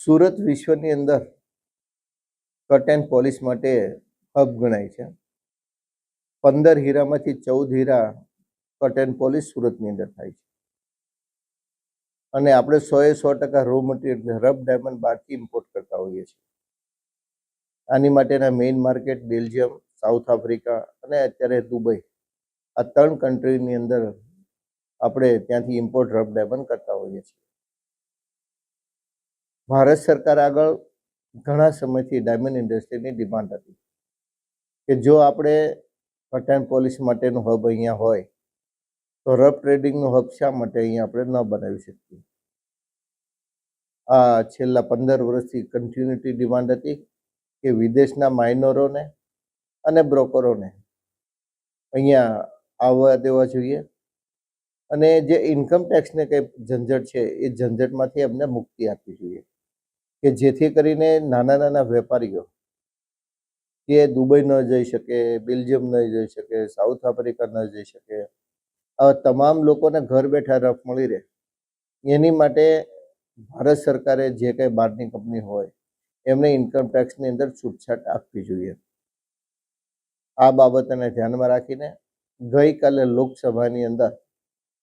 સુરત વિશ્વની અંદર cut and polish માટે હબ ગણાય છે. 15 હીરામાંથી 14 હીરા કટ એન્ડ પોલિશ સુરતની અંદર થાય છે. અને આપણે 100% રો મટીરિયલ રફ ડાયમંડ બહારથી ઇમ્પોર્ટ કરતા હોઈએ છીએ. આની માટેના main market Belgium, south Africa અને અત્યારે દુબઈ, આ 3 કન્ટ્રીની અંદર આપણે ત્યાંથી ઇમ્પોર્ટ રફ ડાયમંડ કરતા હોઈએ છીએ. ભારત સરકાર આગળ ઘણા સમયથી ડાયમંડ ઇન્ડસ્ટ્રીની ડિમાન્ડ હતી કે જો આપણે કટ એન્ડ પોલિશ માટેનું હબ અહીંયા હોય તો રફ ટ્રેડિંગનું હબ શા માટે અહીંયા આપણે ન બનાવી શકીએ. આ છેલ્લા 15 વર્ષથી કન્ટિન્યુટી ડિમાન્ડ હતી કે વિદેશના માઇનરોને અને બ્રોકરોને અહીંયા આવવા દેવા જોઈએ અને જે ઇન્કમ ટેક્સને કંઈ ઝંઝટ છે એ ઝંઝટમાંથી એમને મુક્તિ આપવી જોઈએ કે જેથી કરીને નાના નાના વેપારીઓ કે દુબઈ ન જઈ શકે, બેલ્જિયમ ન જઈ શકે, સાઉથ આફ્રિકા ન જઈ શકે, આવા તમામ લોકોને ઘર બેઠા રફ મળી રહે એની માટે ભારત સરકારે જે કંઈ બહારની કંપની હોય એમને ઇન્કમ ટેક્સની અંદર છૂટછાટ આપવી જોઈએ. આ બાબતને ધ્યાનમાં રાખીને ગઈકાલે લોકસભાની અંદર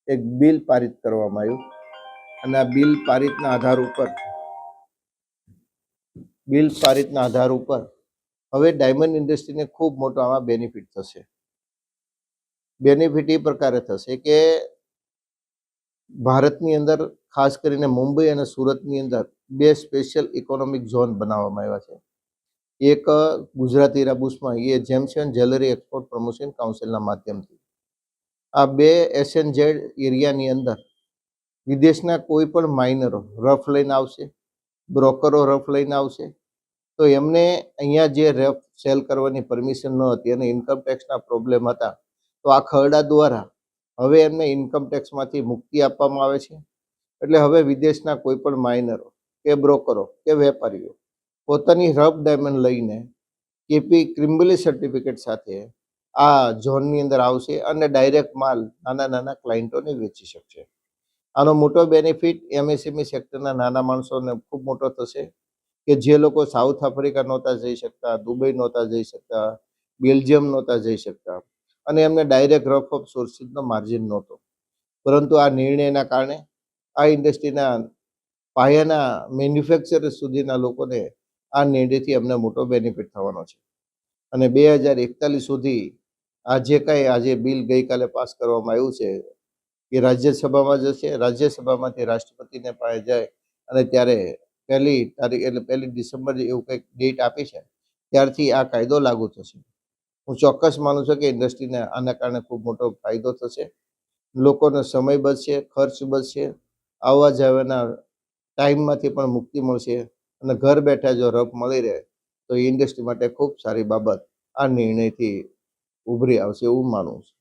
એક બિલ પારિત કરવામાં આવ્યું અને આ બિલ પારિતના આધાર ઉપર હવે ડાયમંડ ઇન્ડસ્ટ્રીને ખૂબ મોટો આમાં બેનિફિટ થશે. બેનિફિટ એ પ્રકારે થશે કે ભારતની અંદર ખાસ કરીને મુંબઈ અને સુરતની અંદર 2 સ્પેશિયલ ઇકોનોમિક ઝોન બનાવવામાં આવ્યા છે. એક ગુજરાત હીરાબુસમાં એ gems and jewellery export promotion કાઉન્સિલના માધ્યમથી આ 2 SNZ એરિયાની અંદર વિદેશના કોઈ પણ માઇનરો રફ લઈને આવશે, બ્રોકરો રફ લઈને આવશે તો એમને અહીંયા જે રફ સેલ કરવાની પરમિશન ન હતી અને ઇન્કમ ટેક્સના પ્રોબ્લેમ હતા તો આ ખરડા દ્વારા હવે એમને ઇન્કમ ટેક્સમાંથી મુક્તિ આપવામાં આવે છે. એટલે હવે વિદેશના કોઈ પણ માઇનરો કે બ્રોકરો કે વેપારીઓ પોતાની રફ ડાયમંડ લઈને કેપી ક્રિમ્બલી સર્ટિફિકેટ સાથે આ ઝોનની અંદર આવશે અને ડાયરેક્ટ માલ નાના નાના ક્લાયન્ટોને વેચી શકશે. આનો મોટો બેનિફિટ MSME સેક્ટરના નાના માણસોને ખૂબ મોટો થશે કે જે લોકો સાઉથ આફ્રિકા નહોતા જઈ શકતા, દુબઈ નહોતા જઈ શકતા, બેલ્જિયમ નહોતા જઈ શકતા અને એમને ડાયરેક્ટ રફ ઓફ સોર્સિસનો માર્જિન નહોતો. પરંતુ આ નિર્ણયના કારણે આ ઇન્ડસ્ટ્રીના પાયાના મેન્યુફેક્ચરર સુધીના લોકોને આ નિર્ણયથી એમને મોટો બેનિફિટ થવાનો છે. અને 2041 સુધી આ જે કાંઈ આજે બિલ ગઈકાલે પાસ કરવામાં આવ્યું છે એ રાજ્યસભામાં જશે. રાજ્યસભામાંથી રાષ્ટ્રપતિને પાસે જાય અને ત્યારે 1લી તારીખ એટલે 1 ડિસેમ્બર એવું કંઈક ડેટ આપી છે ત્યારથી આ કાયદો લાગુ થશે. હું ચોક્કસ માનું છું કે ઇન્ડસ્ટ્રીને આના કારણે ખૂબ મોટો ફાયદો થશે. લોકોનો સમય બચશે, ખર્ચ બચશે, આવવા જવાના ટાઈમમાંથી પણ મુક્તિ મળશે અને ઘર બેઠા જો રફ મળી રહે તો ઇન્ડસ્ટ્રી માટે ખૂબ સારી બાબત આ નિર્ણયથી ઉભરી આવશે એવું માનું છું.